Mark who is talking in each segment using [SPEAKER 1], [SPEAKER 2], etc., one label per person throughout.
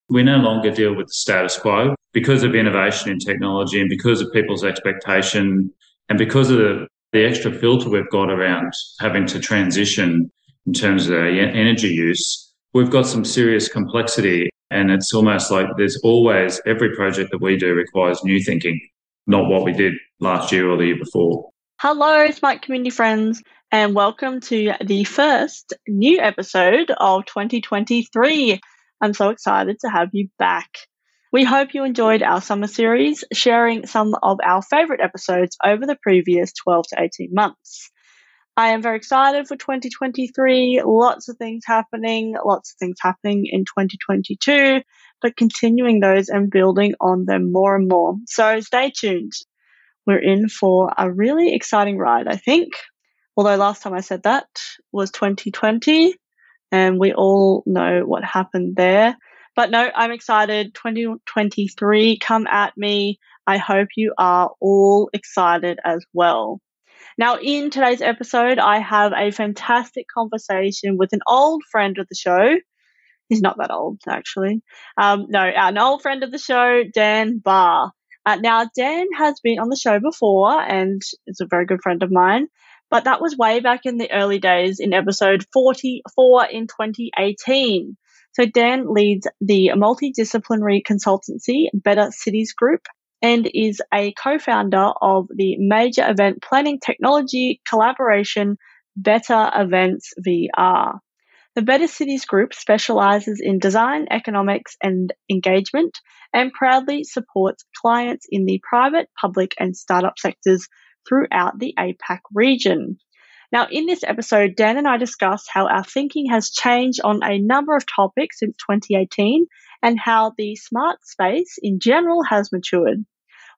[SPEAKER 1] We no longer deal with the status quo because of innovation in technology and because of people's expectation and because of the extra filter we've got around having to transition in terms of our energy use. We've got some serious complexity, and it's almost like there's always every project that we do requires new thinking, not what we did last year or the year before.
[SPEAKER 2] Hello, smart community friends, and welcome to the first new episode of 2023. I'm so excited to have you back. We hope you enjoyed our summer series, sharing some of our favourite episodes over the previous 12 to 18 months. I am very excited for 2023. Lots of things happening in 2022, but continuing those and building on them more and more. So stay tuned. We're in for a really exciting ride, I think. Although last time I said that was 2020, and we all know what happened there. But no, I'm excited. 2023, come at me. I hope you are all excited as well. Now, in today's episode, I have a fantastic conversation with an old friend of the show. He's not that old, actually. An old friend of the show, Dan Barr. Now, Dan has been on the show before and is a very good friend of mine, but that was way back in the early days in episode 44 in 2018. So Dan leads the multi-disciplinary consultancy Better Cities Group and is a co-founder of the major event planning technology collaboration Better Events VR. The Better Cities Group specialises in design, economics and engagement and proudly supports clients in the private, public and startup sectors throughout the APAC region. Now, in this episode, Dan and I discuss how our thinking has changed on a number of topics since 2018 and how the smart space in general has matured.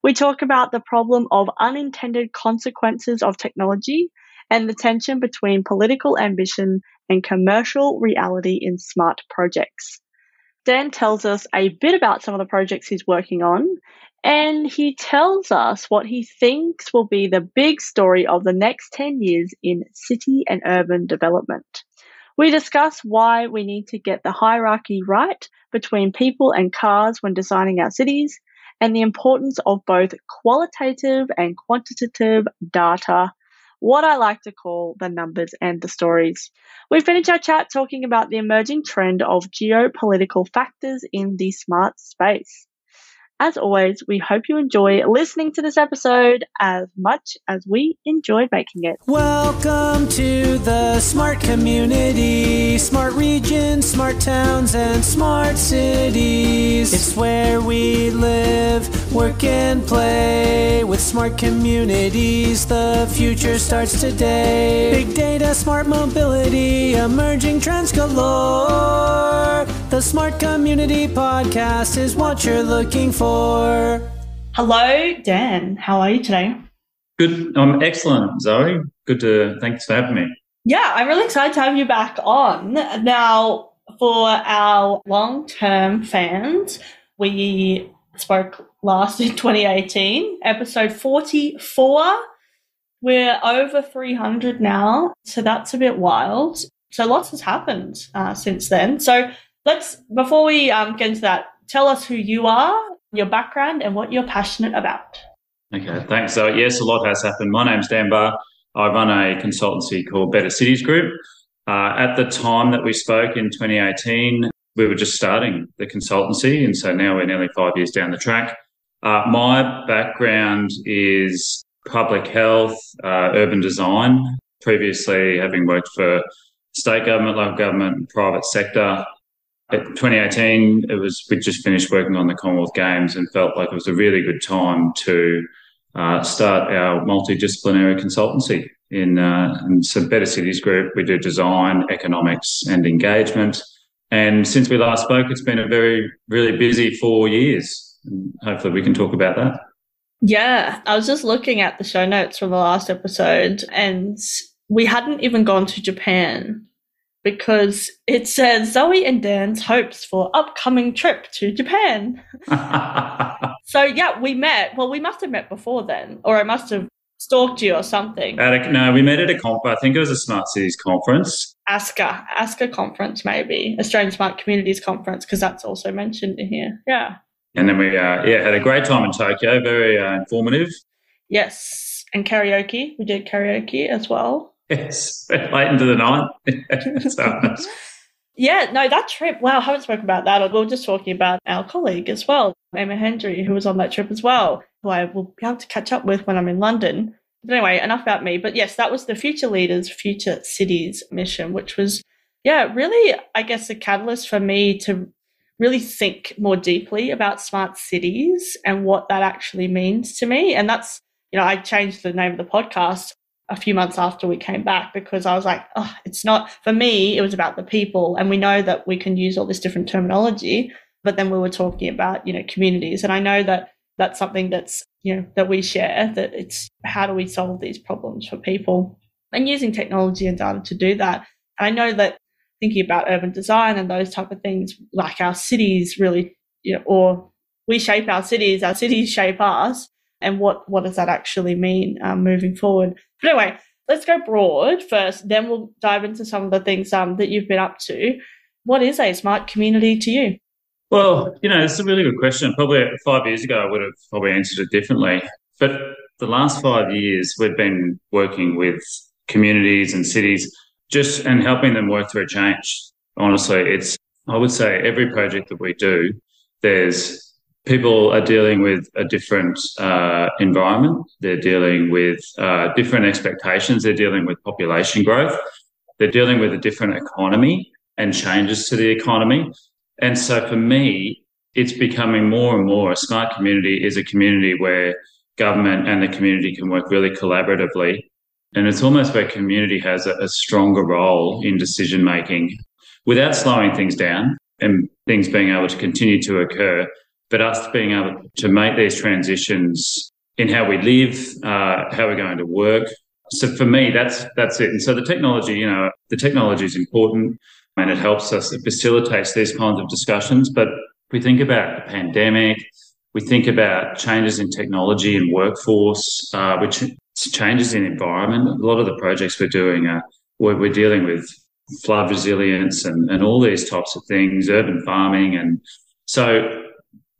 [SPEAKER 2] We talk about the problem of unintended consequences of technology and the tension between political ambition and commercial reality in smart projects. Dan tells us a bit about some of the projects he's working on, and he tells us what he thinks will be the big story of the next 10 years in city and urban development. We discuss why we need to get the hierarchy right between people and cars when designing our cities, and the importance of both qualitative and quantitative data, what I like to call the numbers and the stories. We finish our chat talking about the emerging trend of geopolitical factors in the smart space. As always, we hope you enjoy listening to this episode as much as we enjoyed making it.
[SPEAKER 3] Welcome to the smart community, smart regions, smart towns, and smart cities. It's where we live, work, and play. With smart communities, the future starts today. Big data, smart mobility, emerging trends galore. The Smart Community Podcast is what you're looking for.
[SPEAKER 2] Hello, Dan. How are you today?
[SPEAKER 1] Good. I'm excellent, Zoe. Thanks for having me.
[SPEAKER 2] Yeah, I'm really excited to have you back on. Now, for our long-term fans, we spoke last in 2018, episode 44. We're over 300 now, so that's a bit wild. So lots has happened since then. So before we get into that, tell us who you are, your background, and what you're passionate about.
[SPEAKER 1] Okay, thanks. So, yes, a lot has happened. My name's Dan Barr. I run a consultancy called Better Cities Group. At the time that we spoke in 2018, we were just starting the consultancy, and so now we're nearly 5 years down the track. My background is public health, urban design, previously having worked for state government, local government, and private sector. In 2018, we just finished working on the Commonwealth Games and felt like it was a really good time to start our multi-disciplinary consultancy. In so Better Cities Group, we do design, economics and engagement. And since we last spoke, it's been a really busy 4 years. And hopefully we can talk about that.
[SPEAKER 2] Yeah, I was just looking at the show notes from the last episode and we hadn't even gone to Japan, because it says Zoe and Dan's hopes for upcoming trip to Japan. So, yeah, we met. Well, we must have met before then, or I must have stalked you or something.
[SPEAKER 1] No, we met at a I think it was a Smart Cities conference.
[SPEAKER 2] ASCA conference, maybe Australian Smart Communities Conference, because that's also mentioned in here. Yeah.
[SPEAKER 1] And then we had a great time in Tokyo. Very informative.
[SPEAKER 2] Yes, and karaoke. We did karaoke as well.
[SPEAKER 1] Yes, late into the night.
[SPEAKER 2] Yeah, no, that trip, wow, I haven't spoken about that. We were just talking about our colleague as well, Emma Hendry, who was on that trip as well, who I will be able to catch up with when I'm in London. But anyway, enough about me. But yes, that was the Future Leaders, Future Cities mission, which was, really, I guess, a catalyst for me to really think more deeply about smart cities and what that actually means to me. And that's, I changed the name of the podcast a few months after we came back, because I was like, it's not, for me, it was about the people. And we know that we can use all this different terminology, but then we were talking about, communities. And I know that that's something that's, that we share, that it's how do we solve these problems for people, and using technology and data to do that. And I know that thinking about urban design and those type of things, like our cities really, or we shape our cities shape us. And what does that actually mean moving forward? But anyway, let's go broad first, then we'll dive into some of the things that you've been up to. What is a smart community to you?
[SPEAKER 1] Well, it's a really good question. Probably 5 years ago, I would have probably answered it differently. But the last 5 years, we've been working with communities and cities and helping them work through change. Honestly, I would say every project that we do, people are dealing with a different environment. They're dealing with different expectations. They're dealing with population growth. They're dealing with a different economy and changes to the economy. And so for me, it's becoming more and more a smart community is a community where government and the community can work really collaboratively. And it's almost where community has a stronger role in decision-making without slowing things down and things being able to continue to occur, but us being able to make these transitions in how we live, how we're going to work. So for me, that's it. And so the technology is important and it helps us, it facilitates these kinds of discussions. But we think about the pandemic, we think about changes in technology and workforce, which changes in environment. A lot of the projects we're doing we're dealing with flood resilience and all these types of things, urban farming. And so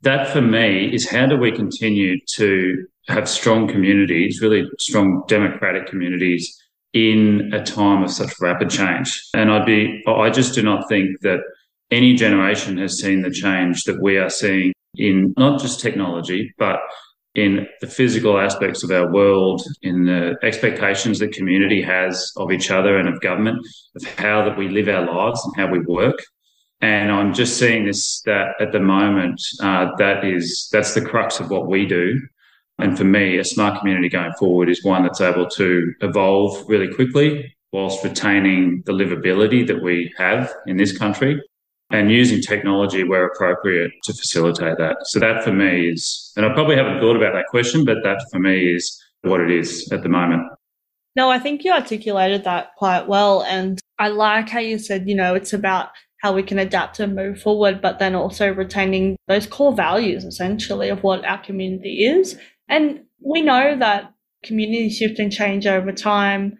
[SPEAKER 1] that for me is how do we continue to have strong communities, really strong democratic communities in a time of such rapid change. And I just do not think that any generation has seen the change that we are seeing in not just technology, but in the physical aspects of our world, in the expectations that community has of each other and of government, of how that we live our lives and how we work. And I'm just seeing that at the moment, that's the crux of what we do. And for me, a smart community going forward is one that's able to evolve really quickly whilst retaining the livability that we have in this country and using technology where appropriate to facilitate that. So that for me is, and I probably haven't thought about that question, but that for me is what it is at the moment.
[SPEAKER 2] No, I think you articulated that quite well. And I like how you said, it's about how we can adapt and move forward, but then also retaining those core values, essentially, of what our community is. And we know that communities shift and change over time,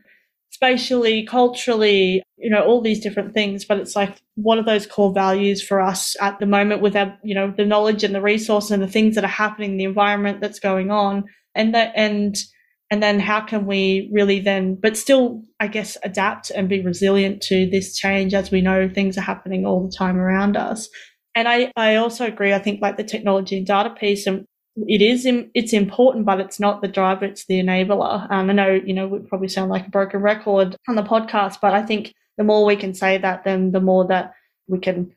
[SPEAKER 2] spatially, culturally, all these different things. But it's like, what are those core values for us at the moment with our, the knowledge and the resources and the things that are happening, the environment that's going on, and then how can we really then, but still, I guess, adapt and be resilient to this change as we know things are happening all the time around us. And I also agree, I think like the technology and data piece, and it's important, but it's not the driver, it's the enabler. I know, we probably sound like a broken record on the podcast, but I think the more we can say that, then the more that we can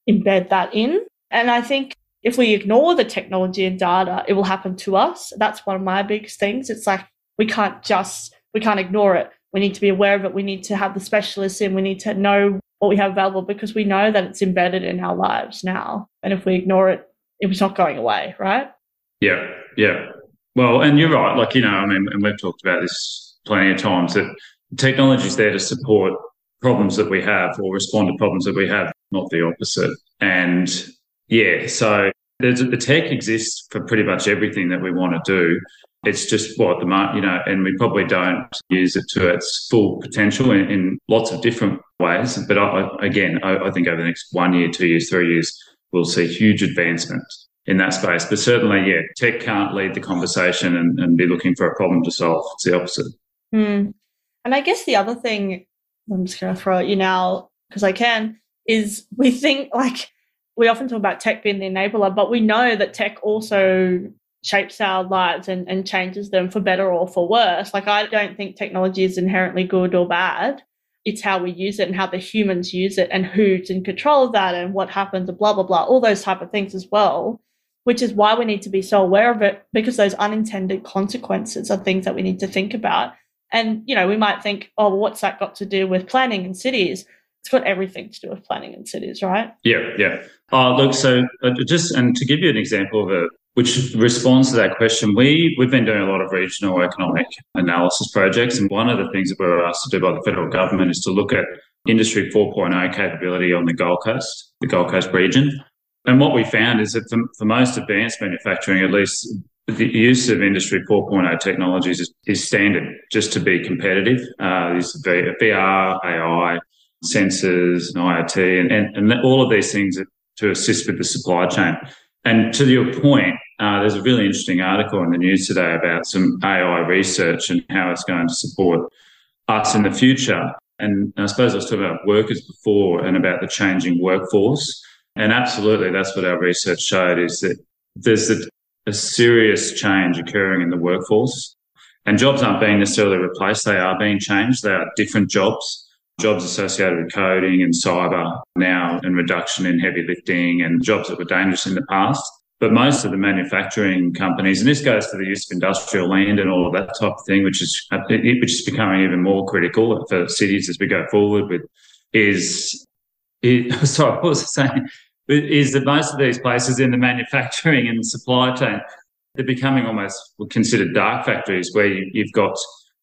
[SPEAKER 2] embed that in. And I think if we ignore the technology and data, it will happen to us. That's one of my biggest things. It's like, we can't ignore it. We need to be aware of it. We need to have the specialists in. We need to know what we have available because we know that it's embedded in our lives now. And if we ignore it, it's not going away, right?
[SPEAKER 1] Yeah. Well, and you're right. Like, and we've talked about this plenty of times, that technology is there to support problems that we have or respond to problems that we have, not the opposite. And yeah, so The tech exists for pretty much everything that we want to do. It's just what and we probably don't use it to its full potential in lots of different ways. But I think over the next 1 year, 2 years, 3 years, we'll see huge advancement in that space. But certainly, tech can't lead the conversation and be looking for a problem to solve. It's the opposite.
[SPEAKER 2] And I guess the other thing, I'm just going to throw at you now because I can, is we think we often talk about tech being the enabler, but we know that tech also shapes our lives and changes them for better or for worse. I don't think technology is inherently good or bad. It's how we use it and how the humans use it and who's in control of that and what happens and blah, blah, blah, all those type of things as well, which is why we need to be so aware of it, because those unintended consequences are things that we need to think about. And, we might think, oh, well, what's that got to do with planning in cities? It's got everything to do with planning in cities, right?
[SPEAKER 1] Yeah. Look, so and to give you an example of which responds to that question, we've been doing a lot of regional economic analysis projects, and one of the things that we were asked to do by the federal government is to look at Industry 4.0 capability on the Gold Coast region. And what we found is that for most advanced manufacturing, at least, the use of Industry 4.0 technologies is standard just to be competitive. These VR, AI, sensors, and IoT, and all of these things to assist with the supply chain. And to your point, there's a really interesting article in the news today about some AI research and how it's going to support us in the future. And I suppose I was talking about workers before and about the changing workforce. And absolutely, that's what our research showed, is that there's a serious change occurring in the workforce. And jobs aren't being necessarily replaced. They are being changed. They are different jobs associated with coding and cyber now, and reduction in heavy lifting and jobs that were dangerous in the past. But most of the manufacturing companies, and this goes to the use of industrial land and all of that type of thing, which is becoming even more critical for cities as we go forward with, is that most of these places in the manufacturing and supply chain, they're becoming almost considered dark factories where you've got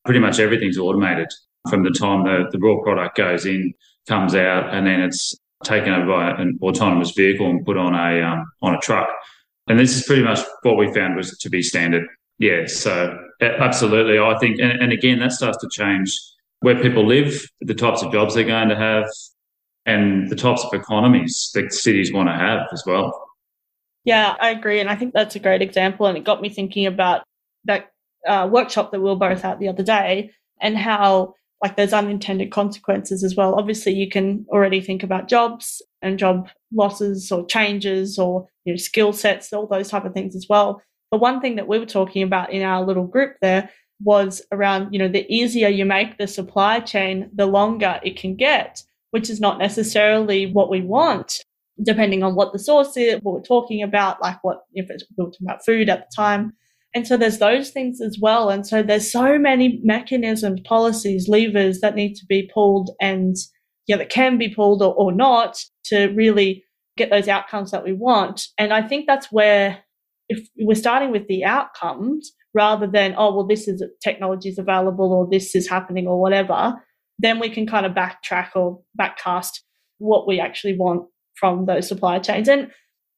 [SPEAKER 1] pretty much everything's automated from the time the raw product goes in, comes out, and then it's taken over by an autonomous vehicle and put on a truck. And this is pretty much what we found was to be standard. Yeah, so absolutely, I think, and again, that starts to change where people live, the types of jobs they're going to have, and the types of economies that cities want to have as well.
[SPEAKER 2] Yeah, I agree. And I think that's a great example. And it got me thinking about that workshop that we were both at the other day, and how there's unintended consequences as well. Obviously, you can already think about jobs and job losses or changes or skill sets, all those type of things as well. But one thing that we were talking about in our little group there was around, the easier you make the supply chain, the longer it can get, which is not necessarily what we want, depending on what the source is, what we're talking about, if we're talking about food at the time. And so there's those things as well. And so there's so many mechanisms, policies, levers that need to be pulled and that can be pulled or not to really get those outcomes that we want. And I think that's where, if we're starting with the outcomes rather than, this is technology is available or this is happening or whatever, then we can kind of backtrack or backcast what we actually want from those supply chains.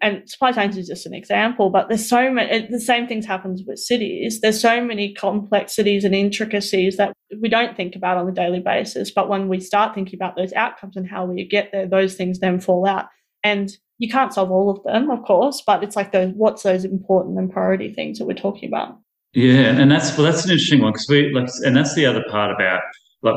[SPEAKER 2] And supply chains is just an example, but there's so many, the same things happens with cities. There's so many complexities and intricacies that we don't think about on a daily basis. But when we start thinking about those outcomes and how we get there, those things then fall out. And you can't solve all of them, of course, but it's what's those important and priority things that we're talking about. Yeah,
[SPEAKER 1] and that's an interesting one, because and that's the other part about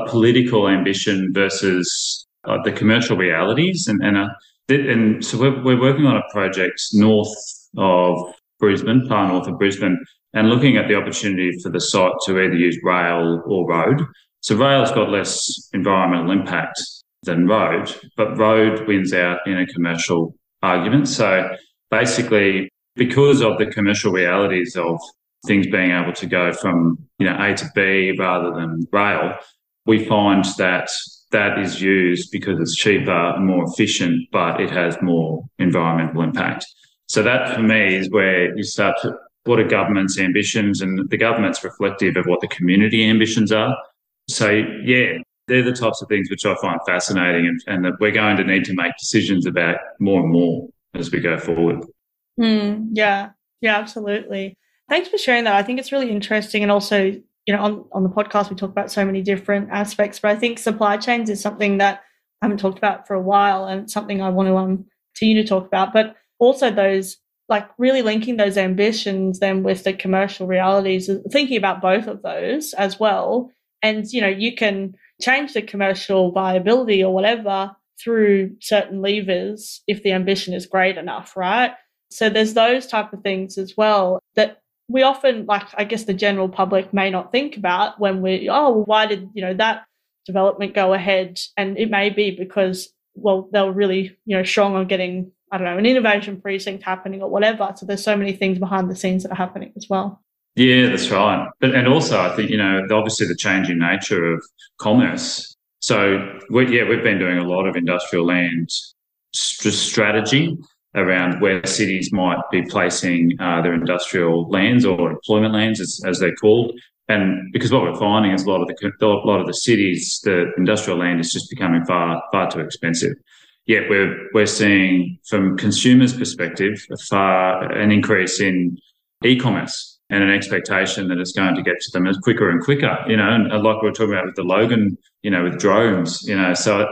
[SPEAKER 1] political ambition versus the commercial realities, and so we're working on a project north of Brisbane, far north of Brisbane, and looking at the opportunity for the site to either use rail or road. So rail's got less environmental impact than road, but road wins out in a commercial argument. So basically, because of the commercial realities of things being able to go from A to B rather than rail, we find that is used because it's cheaper and more efficient, but it has more environmental impact. So that, for me, is where you start to, what are government's ambitions, and the government's reflective of what the community ambitions are. So, yeah, they're the types of things which I find fascinating and that we're going to need to make decisions about more and more as we go forward.
[SPEAKER 2] Yeah, absolutely. Thanks for sharing that. I think it's really interesting. And also, on the podcast, we talk about so many different aspects, but I think supply chains is something that I haven't talked about for a while, and it's something I want to continue to talk about. But also those, like, really linking those ambitions then with the commercial realities, thinking about both of those as well. And, you can change the commercial viability or whatever through certain levers if the ambition is great enough, right? So there's those type of things as well that we often, like, I guess the general public may not think about when why did, that development go ahead? And it may be because, well, they were really, strong on getting, I don't know, an innovation precinct happening or whatever. So there's so many things behind the scenes that are happening as well.
[SPEAKER 1] Yeah, that's right. And also I think, obviously the changing nature of commerce. So we've been doing a lot of industrial land strategy around where cities might be placing their industrial lands or employment lands, as they're called. And because what we're finding is a lot of the cities, the industrial land is just becoming far, far too expensive. Yet we're seeing, from consumers' perspective, an increase in e-commerce and an expectation that it's going to get to them as quicker and quicker. And like we were talking about with the Logan, with drones. So.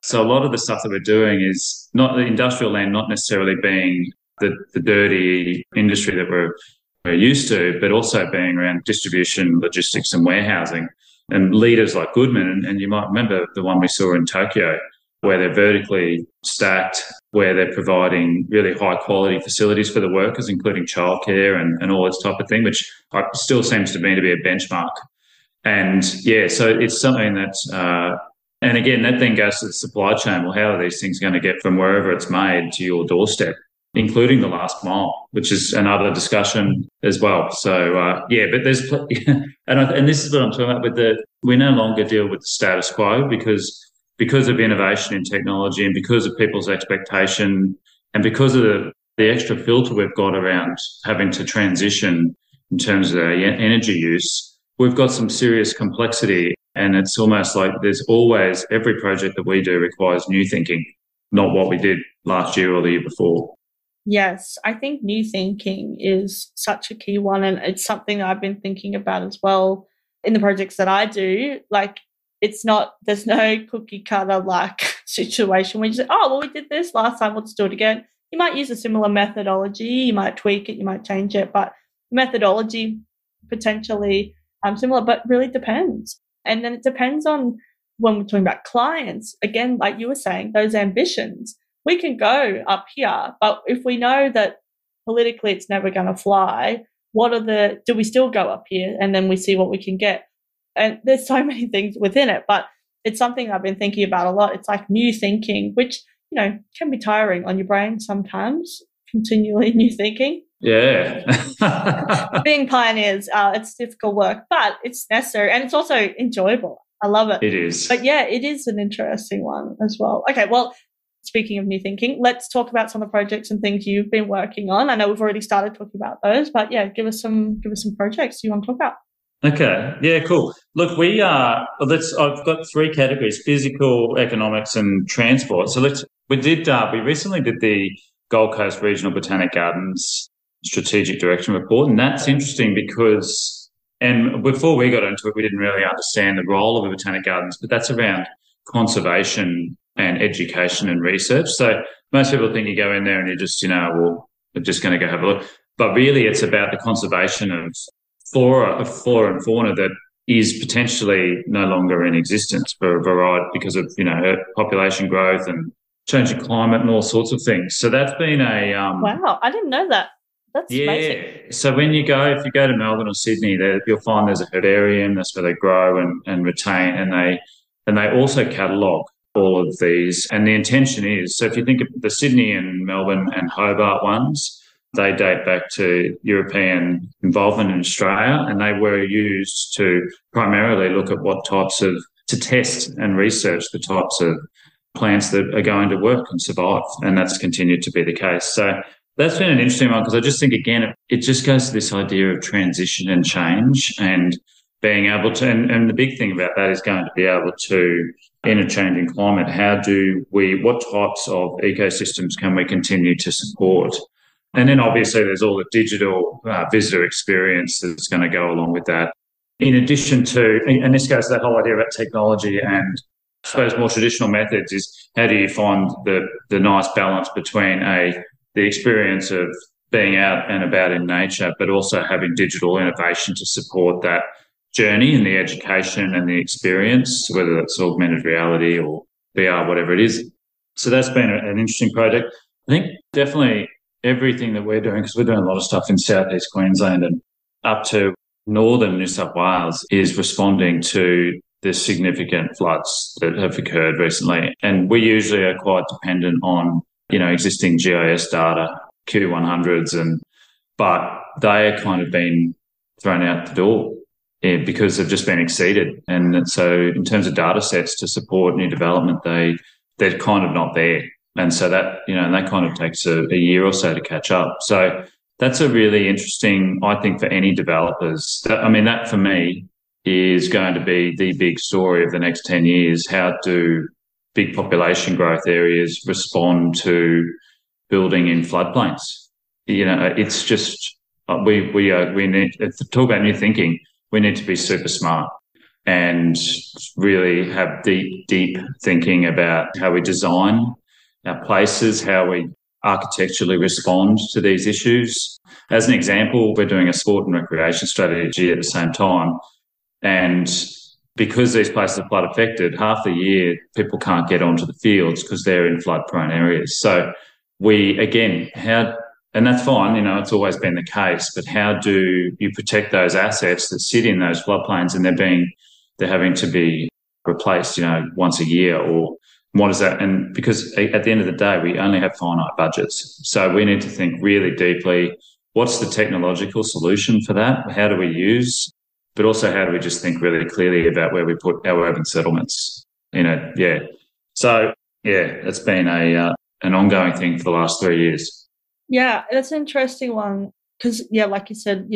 [SPEAKER 1] So a lot of the stuff that we're doing is not the industrial land, not necessarily being the dirty industry that we're used to, but also being around distribution, logistics and warehousing. And leaders like Goodman, and you might remember the one we saw in Tokyo, where they're vertically stacked, where they're providing really high quality facilities for the workers, including childcare and all this type of thing, which still seems to me to be a benchmark. And so it's something that... And again, that then goes to the supply chain. Well, how are these things going to get from wherever it's made to your doorstep, including the last mile, which is another discussion as well. So, but there's, and this is what I'm talking about we no longer deal with the status quo because of innovation in technology and because of people's expectation and because of the extra filter we've got around having to transition in terms of our energy use. We've got some serious complexity. And it's almost like every project that we do requires new thinking, not what we did last year or the year before.
[SPEAKER 2] Yes, I think new thinking is such a key one. And it's something that I've been thinking about as well in the projects that I do. Like, there's no cookie cutter like situation where you say, we did this last time, let's do it again. You might use a similar methodology, you might tweak it, you might change it, but methodology potentially similar, but really depends. And then it depends on, when we're talking about clients, again, like you were saying, those ambitions. We can go up here, but if we know that politically it's never going to fly, do we still go up here and then we see what we can get? And there's so many things within it, but it's something I've been thinking about a lot. It's like new thinking, which, can be tiring on your brain sometimes, continually new thinking.
[SPEAKER 1] Yeah.
[SPEAKER 2] Being pioneers, it's difficult work, but it's necessary and it's also enjoyable. I love it.
[SPEAKER 1] It is.
[SPEAKER 2] But yeah, it is an interesting one as well. Okay, well, speaking of new thinking, let's talk about some of the projects and things you've been working on. I know we've already started talking about those, but yeah, give us some projects you want to talk about.
[SPEAKER 1] Okay. Yeah, cool. Look, I've got three categories: physical, economics and transport. So we recently did the Gold Coast Regional Botanic Gardens strategic direction report. And that's interesting because, and before we got into it, we didn't really understand the role of the botanic gardens, but that's around conservation and education and research. So most people think you go in there and you're just, we're just going to go have a look. But really it's about the conservation of flora and fauna that is potentially no longer in existence for a variety because of, population growth and changing climate and all sorts of things. So that's been
[SPEAKER 2] wow, I didn't know that. That's amazing.
[SPEAKER 1] So if you go to Melbourne or Sydney, you'll find there's a herbarium. That's where they grow and retain, and they also catalogue all of these. And the intention is, so if you think of the Sydney and Melbourne and Hobart ones, they date back to European involvement in Australia, and they were used to primarily look at to test and research the types of plants that are going to work and survive, and that's continued to be the case. So that's been an interesting one because I just think, again, it just goes to this idea of transition and change and being able to, and the big thing about that is going to be able to in a changing climate, what types of ecosystems can we continue to support? And then obviously there's all the digital visitor experience that's going to go along with that. In addition to, and this goes to that whole idea about technology and I suppose more traditional methods, is how do you find the nice balance between the experience of being out and about in nature, but also having digital innovation to support that journey and the education and the experience, whether that's augmented reality or VR, whatever it is. So that's been an interesting project. I think definitely everything that we're doing, because we're doing a lot of stuff in southeast Queensland and up to northern New South Wales, is responding to the significant floods that have occurred recently. And we usually are quite dependent on, existing GIS data, Q100s, but they are kind of been thrown out the door because they've just been exceeded. And so in terms of data sets to support new development, they're kind of not there. And so that, that kind of takes a year or so to catch up. So that's a really interesting, I think, for any developers. That for me is going to be the big story of the next 10 years. How do big population growth areas respond to building in floodplains? It's just, we need to talk about new thinking. We need to be super smart and really have deep thinking about how we design our places, how we architecturally respond to these issues. As an example, we're doing a sport and recreation strategy at the same time. And because these places are flood affected, half the year people can't get onto the fields because they're in flood prone areas. So and that's fine, it's always been the case, but how do you protect those assets that sit in those floodplains and they're having to be replaced, once a year, or what is that? And because at the end of the day, we only have finite budgets. So we need to think really deeply, what's the technological solution for that? How do we use? But also, how do we just think really clearly about where we put our urban settlements? So, it's been an ongoing thing for the last 3 years.
[SPEAKER 2] Yeah, that's an interesting one because, like you said,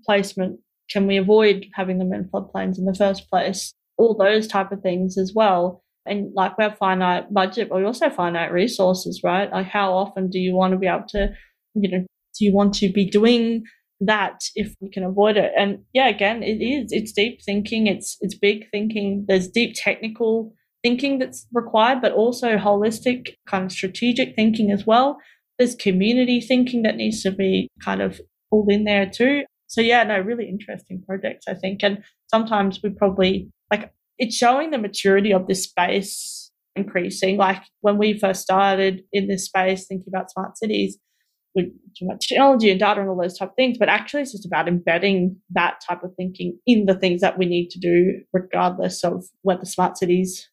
[SPEAKER 2] placement, can we avoid having them in floodplains in the first place? All those type of things as well. And we have finite budget, but we also have finite resources, right? Like how often do you want to be able to, do you want to be doing that if you can avoid it? And again, it's deep thinking, it's big thinking. There's deep technical thinking that's required, but also holistic kind of strategic thinking as well. There's community thinking that needs to be kind of pulled in there too. So really interesting projects, I think. And sometimes we probably it's showing the maturity of this space increasing. Like when we first started in this space thinking about smart cities, we talk about technology and data and all those type of things, but actually it's just about embedding that type of thinking in the things that we need to do, regardless of whether smart cities,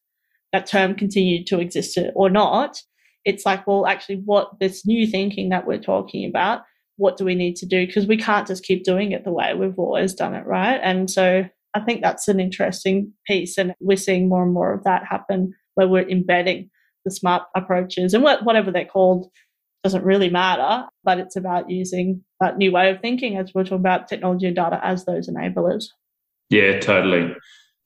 [SPEAKER 2] that term, continued to exist or not. It's actually what this new thinking that we're talking about, what do we need to do? Because we can't just keep doing it the way we've always done it, right? And so I think that's an interesting piece, and we're seeing more and more of that happen where we're embedding the smart approaches, and whatever they're called doesn't really matter, but it's about using that new way of thinking as we're talking about technology and data as those enablers.
[SPEAKER 1] Yeah, totally.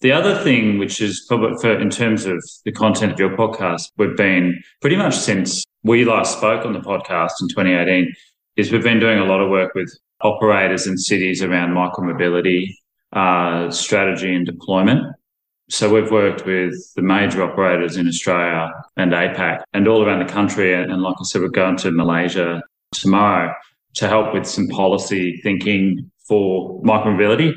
[SPEAKER 1] The other thing, which is probably in terms of the content of your podcast, we've been pretty much since we last spoke on the podcast in 2018, is we've been doing a lot of work with operators and cities around micromobility, strategy and deployment. So we've worked with the major operators in Australia and APAC and all around the country. And like I said, we're going to Malaysia tomorrow to help with some policy thinking for micromobility.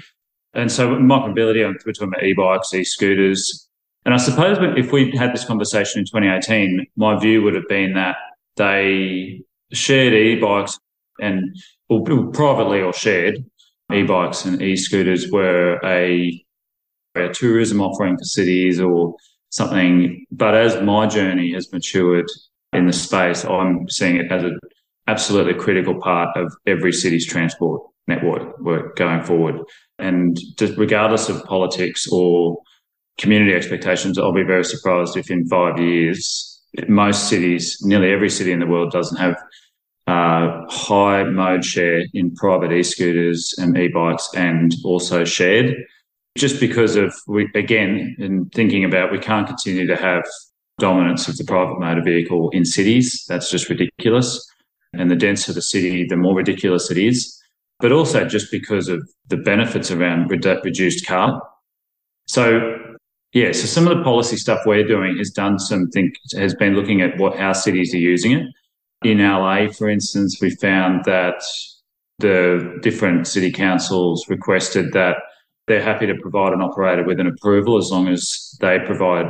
[SPEAKER 1] And so micromobility, we're talking about e-bikes, e-scooters. And I suppose if we'd had this conversation in 2018, my view would have been that they shared e-bikes and privately or shared e-bikes and e-scooters were a tourism offering for cities or something. But as my journey has matured in the space, I'm seeing it as an absolutely critical part of every city's transport network going forward. And just regardless of politics or community expectations, I'll be very surprised if in 5 years, most cities, nearly every city in the world doesn't have high mode share in private e-scooters and e-bikes and also shared. just because of, again, in thinking about, we can't continue to have dominance of the private motor vehicle in cities. That's just ridiculous. And the denser the city, the more ridiculous it is. But also just because of the benefits around reduced carbon. So, yeah, so some of the policy stuff we're doing has been looking at how cities are using it. In LA, for instance, we found that the different city councils requested that they're happy to provide an operator with an approval as long as they provide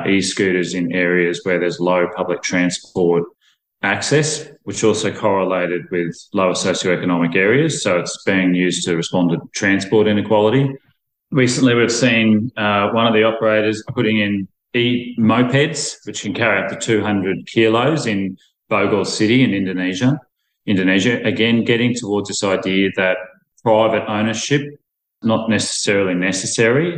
[SPEAKER 1] e-scooters in areas where there's low public transport access, which also correlated with lower socioeconomic areas. So it's being used to respond to transport inequality. Recently, we've seen one of the operators putting in e-mopeds, which can carry up to 200 kilos in Bogor City in Indonesia. Again, getting towards this idea that private ownership not necessarily necessary,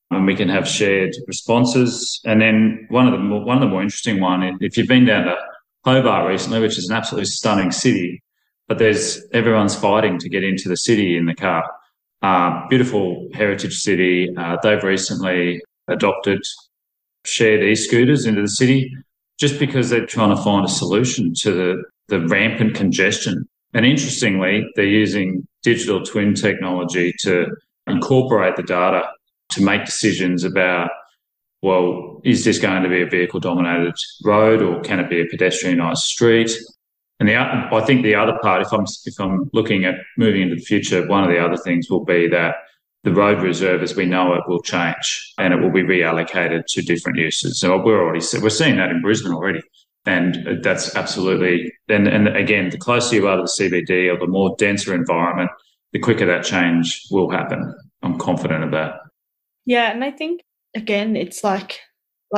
[SPEAKER 1] and we can have shared responses. And then one of the more interesting one, if you've been down to Hobart recently, which is an absolutely stunning city, but everyone's fighting to get into the city in the car. Beautiful heritage city. They've recently adopted shared e-scooters into the city just because they're trying to find a solution to the rampant congestion. And interestingly, they're using digital twin technology to incorporate the data to make decisions about, well, is this going to be a vehicle-dominated road or can it be a pedestrianised street? And I think the other part, if I'm looking at moving into the future, one of the other things will be that the road reserve as we know it will change and it will be reallocated to different uses. So we're seeing that in Brisbane already. And that's absolutely, and again, the closer you are to the CBD or the more denser environment, the quicker that change will happen. I'm confident of that.
[SPEAKER 2] Yeah, and I think, again, it's like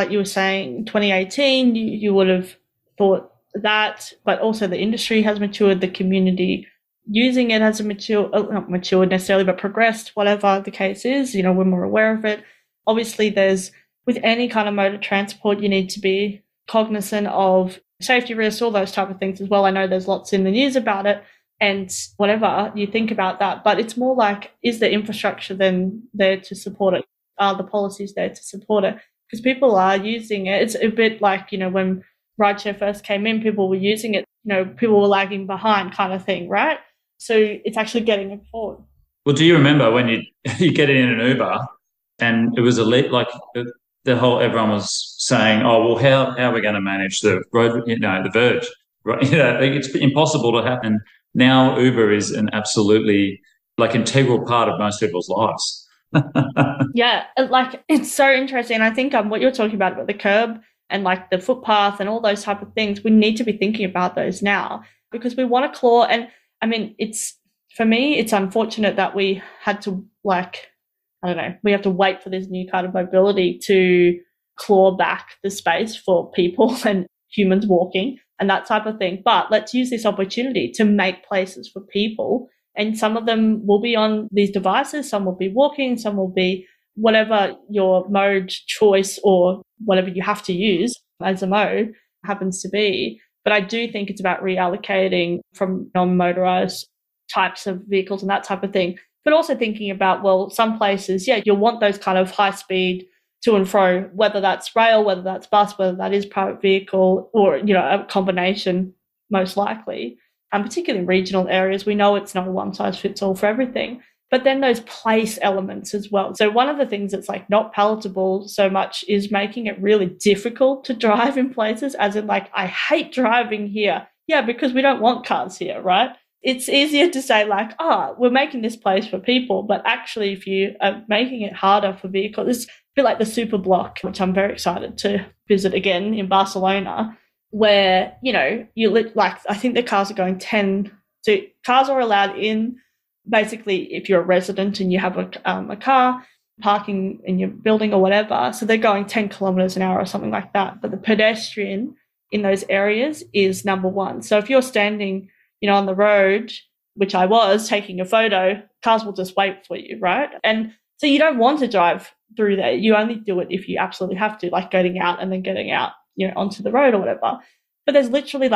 [SPEAKER 2] you were saying, 2018, you would have thought that, but also the industry has matured, the community using it has not matured necessarily, but progressed, whatever the case is, we're more aware of it. Obviously, with any kind of mode of transport, you need to be cognizant of safety risks, all those type of things as well. I know there's lots in the news about it and whatever you think about that, but it's more like, is the infrastructure then there to support it? Are the policies there to support it? Because people are using it. It's a bit like, when rideshare first came in, people were using it, people were lagging behind kind of thing, right? So it's actually getting it forward.
[SPEAKER 1] Well, do you remember when you get in an Uber and it was everyone was saying, oh, well, how are we going to manage the road, the verge? Right? It's impossible to happen. Now Uber is an absolutely integral part of most people's lives.
[SPEAKER 2] Yeah, it's so interesting. I think what you're talking about the curb and the footpath and all those type of things, we need to be thinking about those now because we want to claw. And I mean, for me, it's unfortunate that we had to we have to wait for this new kind of mobility to claw back the space for people and humans walking and that type of thing. But let's use this opportunity to make places for people. And some of them will be on these devices, some will be walking, some will be whatever your mode choice or whatever you have to use as a mode happens to be. But I do think it's about reallocating from non-motorized types of vehicles and that type of thing. But also thinking about, well, some places, you'll want those kind of high speed to and fro, whether that's rail, whether that's bus, whether that is private vehicle or, a combination most likely. And particularly in regional areas, we know it's not a one size fits all for everything. But then those place elements as well. So one of the things that's not palatable so much is making it really difficult to drive in places, as in I hate driving here. Yeah, because we don't want cars here, right? It's easier to say we're making this place for people, but actually if you are making it harder for vehicles, it's a bit like the super block, which I'm very excited to visit again in Barcelona, where, I think the cars are going 10, so cars are allowed in, basically if you're a resident and you have a car parking in your building or whatever, so they're going 10 kilometers an hour or something like that, but the pedestrian in those areas is number one. So if you're standing on the road, which I was taking a photo, cars will just wait for you, right? And so you don't want to drive through there. You only do it if you absolutely have to, getting out and then getting out, onto the road or whatever. But there's literally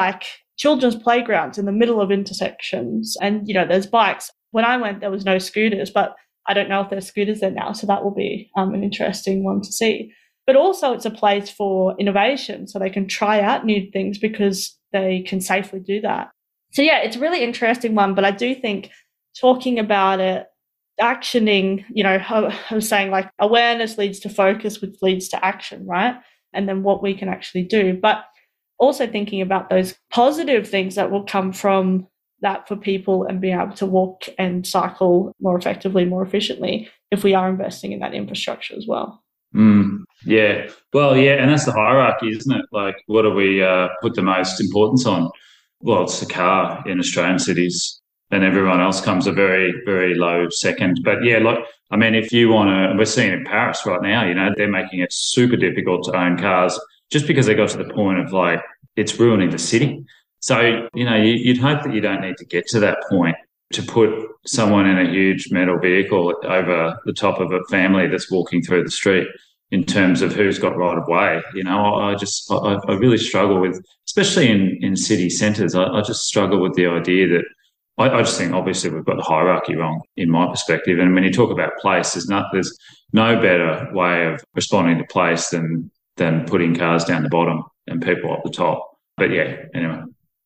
[SPEAKER 2] children's playgrounds in the middle of intersections and, there's bikes. When I went, there was no scooters, but I don't know if there's scooters there now, so that will be an interesting one to see. But also it's a place for innovation, so they can try out new things because they can safely do that. So yeah, it's a really interesting one, but I do think talking about it, actioning, I was saying like awareness leads to focus, which leads to action, right? And then what we can actually do. But also thinking about those positive things that will come from that for people and being able to walk and cycle more effectively, more efficiently, if we are investing in that infrastructure as well.
[SPEAKER 1] Yeah. Well, yeah, and that's the hierarchy, isn't it? Like, what do we put the most importance on? Well, it's the car in Australian cities, and everyone else comes a very, very low second. But yeah, like, I mean, if you want to, we're seeing in Paris right now, they're making it super difficult to own cars just because they got to the point of like, it's ruining the city. So, you'd hope that you don't need to get to that point to put someone in a huge metal vehicle over the top of a family that's walking through the street in terms of who's got right of way. I really struggle with, especially in city centres, I just struggle with the idea that I just think obviously we've got the hierarchy wrong in my perspective. And when you talk about place, there's no better way of responding to place than putting cars down the bottom and people up the top. But yeah, anyway.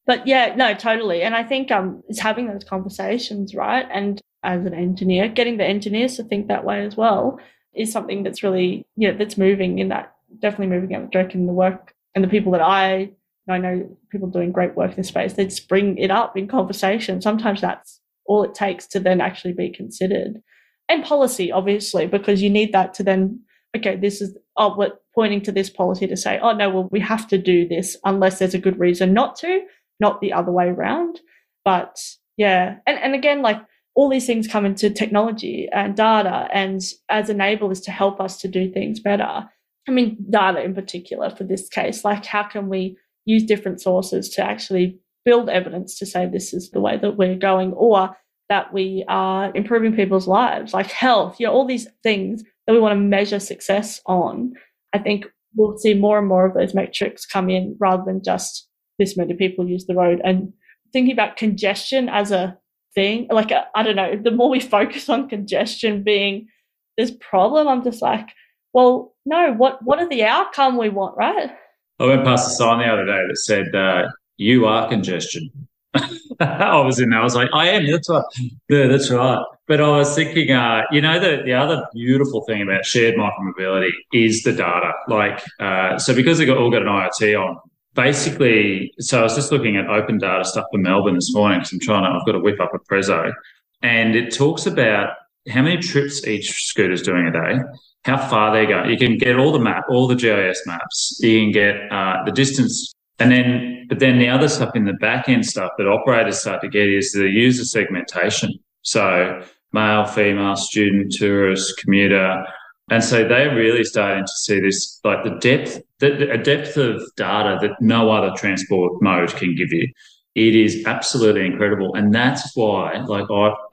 [SPEAKER 2] But yeah, no, totally. And I think it's having those conversations, right? And as an engineer, getting the engineers to think that way as well is something that's really, that's moving in that, definitely moving in that direction in the work. And the people that I know people doing great work in this space, they just bring it up in conversation. Sometimes that's all it takes to then actually be considered. And policy, obviously, because you need that to then, okay, we're pointing to this policy to say, oh, no, well, we have to do this unless there's a good reason not to, not the other way around. But yeah, and again, like all these things come into technology and data and as enablers to help us to do things better. I mean, data in particular for this case, like how can we use different sources to actually build evidence to say this is the way that we're going, or that we are improving people's lives, like health, all these things that we want to measure success on. I think we'll see more and more of those metrics come in rather than just this many people use the road. And thinking about congestion as a thing, like, I don't know, the more we focus on congestion being this problem, I'm just like, well, no, what are the outcome we want, right?
[SPEAKER 1] I went past a sign the other day that said, you are congestion. I was in there. I was like, I am. That's right. Yeah, that's right. But I was thinking, the other beautiful thing about shared micromobility is the data. Like, so because they all got an IoT on, basically, so I was just looking at open data stuff for Melbourne this morning because I've got to whip up a Prezzo, and it talks about how many trips each scooter's doing a day, how far they're going. You can get all the GIS maps. You can get the distance. But then the other stuff in the back end stuff that operators start to get is the user segmentation. So male, female, student, tourist, commuter. And so they're really starting to see this, like a depth of data that no other transport mode can give you. It is absolutely incredible. And that's why,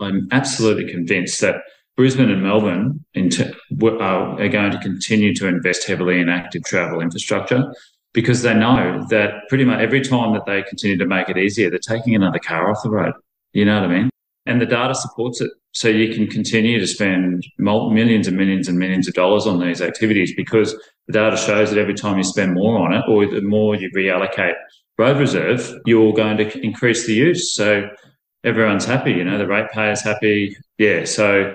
[SPEAKER 1] I'm absolutely convinced that Brisbane and Melbourne are going to continue to invest heavily in active travel infrastructure, because they know that pretty much every time that they continue to make it easier, they're taking another car off the road. You know what I mean? And the data supports it. So you can continue to spend millions and millions and millions of dollars on these activities because the data shows that every time you spend more on it, or the more you reallocate road reserve, you're going to increase the use. So everyone's happy, the ratepayer's happy. Yeah, so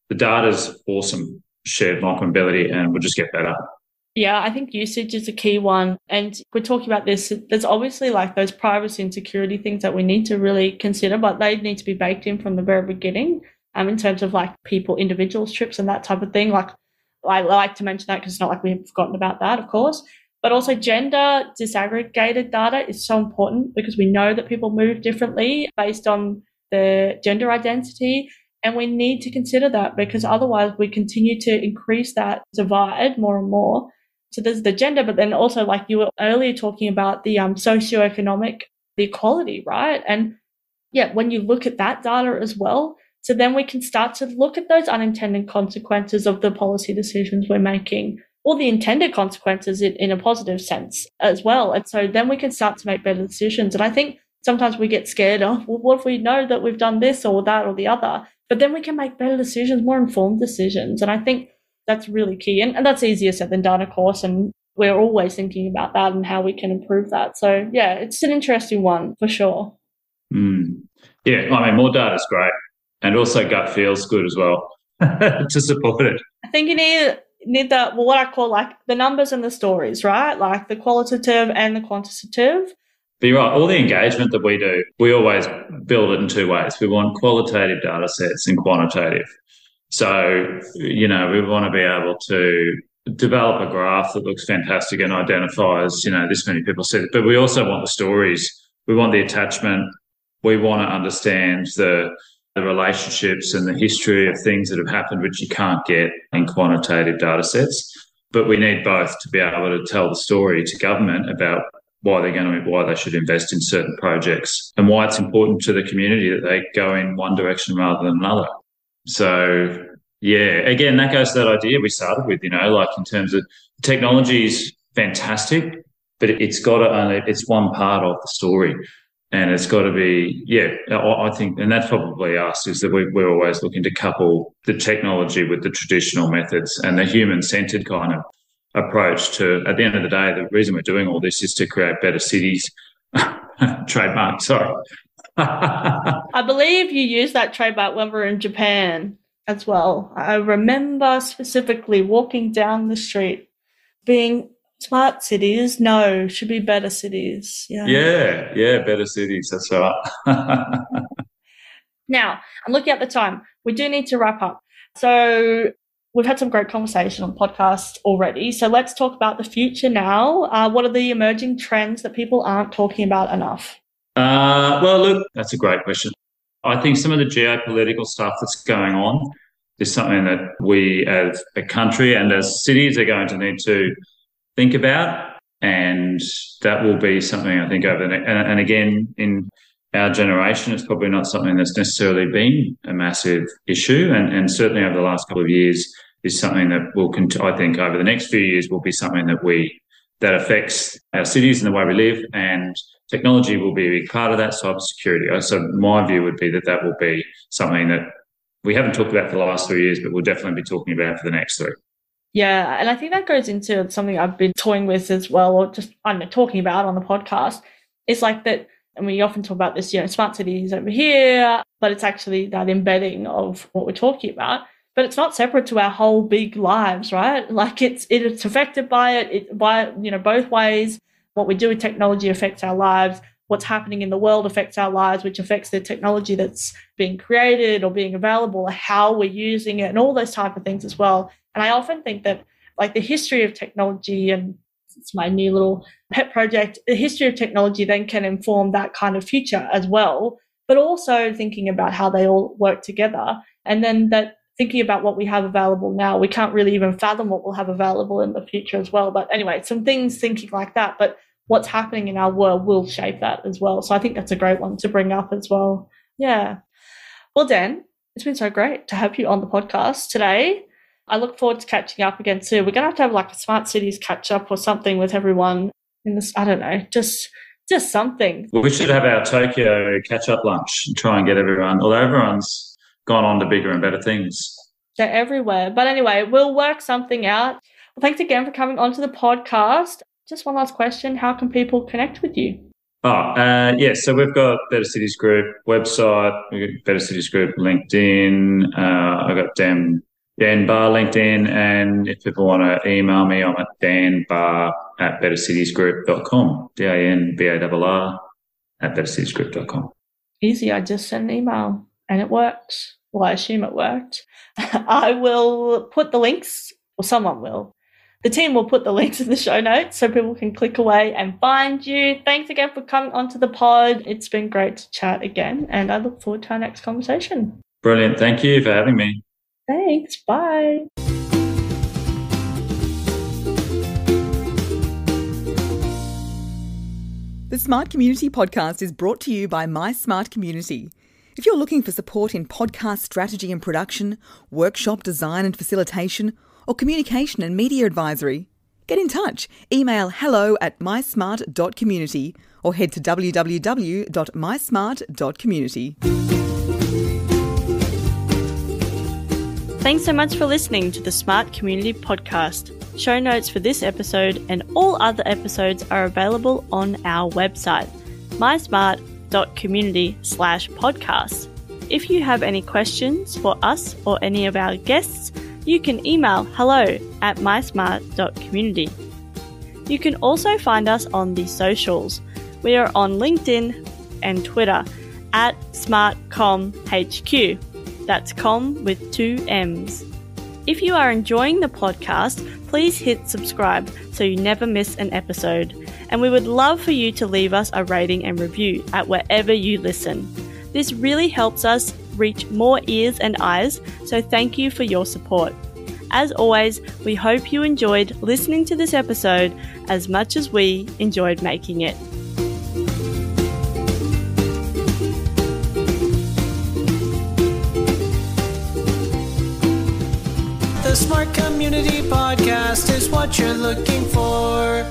[SPEAKER 1] the data's awesome, shared micromobility, and we'll just get better.
[SPEAKER 2] Yeah, I think usage is a key one. And we're talking about this. There's obviously like those privacy and security things that we need to really consider, but they need to be baked in from the very beginning in terms of like individuals' trips and that type of thing. Like I like to mention that because it's not like we've forgotten about that, of course. But also gender disaggregated data is so important because we know that people move differently based on their gender identity. And we need to consider that because otherwise we continue to increase that divide more and more. So there's the gender, but then also like you were earlier talking about the socioeconomic, the equality, right? And yeah, when you look at that data as well, so then we can start to look at those unintended consequences of the policy decisions we're making, or the intended consequences in a positive sense as well. And so then we can start to make better decisions. And I think sometimes we get scared of, well, what if we know that we've done this or that or the other? but then we can make better decisions, more informed decisions. And I think that's really key. And that's easier said than done, of course. And we're always thinking about that and how we can improve that. So, yeah, it's an interesting one for sure.
[SPEAKER 1] Yeah, I mean, more data is great. And also gut feels good as well to support it.
[SPEAKER 2] I think you need the, what I call like the numbers and the stories, right? Like the qualitative and the quantitative.
[SPEAKER 1] But you're right, all the engagement that we do, we always build it in two ways. We want qualitative data sets and quantitative. So, we want to be able to develop a graph that looks fantastic and identifies, this many people said it. But we also want the stories. We want the attachment. We want to understand the relationships and the history of things that have happened, which you can't get in quantitative data sets. But we need both to be able to tell the story to government about why they should invest in certain projects and why it's important to the community that they go in one direction rather than another. So, yeah, again, that goes to that idea we started with, like in terms of technology is fantastic, but it's one part of the story. And it's got to be, I think, and that's probably us, is that we're always looking to couple the technology with the traditional methods and the human-centred kind of approach to, at the end of the day, the reason we're doing all this is to create better cities. Trademark, sorry.
[SPEAKER 2] I believe you used that trademark when we were in Japan as well. I remember specifically walking down the street being smart cities, no, should be better cities.
[SPEAKER 1] Yeah, better cities, that's right.
[SPEAKER 2] Now, I'm looking at the time. We do need to wrap up. So we've had some great conversation on the podcast already. So let's talk about the future now. What are the emerging trends that people aren't talking about enough?
[SPEAKER 1] Well, look, that's a great question. I think some of the geopolitical stuff that's going on is something that we as a country and as cities are going to need to think about, and that will be something I think over the next, and again, in our generation, it's probably not something that's necessarily been a massive issue, and certainly over the last couple of years is something that will, I think over the next few years will be something that affects our cities and the way we live, and technology will be a big part of that, cybersecurity. So my view would be that will be something that we haven't talked about for the last 3 years, but we'll definitely be talking about for the next 3.
[SPEAKER 2] Yeah, and I think that goes into something I've been toying with as well, or just, talking about on the podcast. It's like that, and we often talk about this, smart cities over here, but it's actually that embedding of what we're talking about. But it's not separate to our whole big lives, right? Like it's affected by it both ways. What we do with technology affects our lives. What's happening in the world affects our lives, which affects the technology that's being created or being available, how we're using it, and all those type of things as well. And I often think that like the history of technology, and it's my new little pet project, the history of technology then can inform that kind of future as well, but also thinking about how they all work together. And then that thinking about what we have available now, we can't really even fathom what we'll have available in the future as well. But anyway, some things thinking like that, but what's happening in our world will shape that as well. So I think that's a great one to bring up as well. Yeah. Well, Dan, it's been so great to have you on the podcast today. I look forward to catching up again soon. We're going to have like a Smart Cities catch up or something with everyone in this, I don't know, just something.
[SPEAKER 1] Well, we should have our Tokyo catch up lunch and try and get everyone, although everyone's gone on to bigger and better things.
[SPEAKER 2] They're everywhere. But anyway, we'll work something out. Well, thanks again for coming onto the podcast. Just one last question. How can people connect with you?
[SPEAKER 1] So we've got Better Cities Group website, we've got Better Cities Group LinkedIn, I've got Dan Barr LinkedIn, and if people want to email me, I'm at danbarr@bettercitiesgroup.com, DANBARR @bettercitiesgroup.com.
[SPEAKER 2] Easy. I just sent an email and it worked. Well, I assume it worked. I will put the links, or someone will. The team will put the links in the show notes so people can click away and find you. Thanks again for coming onto the pod. It's been great to chat again, and I look forward to our next conversation.
[SPEAKER 1] Brilliant. Thank you for having me.
[SPEAKER 2] Thanks. Bye.
[SPEAKER 4] The Smart Community Podcast is brought to you by My Smart Community. If you're looking for support in podcast strategy and production, workshop design and facilitation, or communication and media advisory, get in touch. Email hello@mysmart.community or head to www.mysmart.community.
[SPEAKER 2] Thanks so much for listening to the Smart Community Podcast. Show notes for this episode and all other episodes are available on our website, mysmart.community/podcast. If you have any questions for us or any of our guests, you can email hello@mysmart.community. You can also find us on the socials. We are on LinkedIn and Twitter @SmartComHQ. That's com with 2 M's. If you are enjoying the podcast, please hit subscribe so you never miss an episode. And we would love for you to leave us a rating and review at wherever you listen. This really helps us reach more ears and eyes, so thank you for your support. As always, we hope you enjoyed listening to this episode as much as we enjoyed making it.
[SPEAKER 3] The Smart Community Podcast is what you're looking for.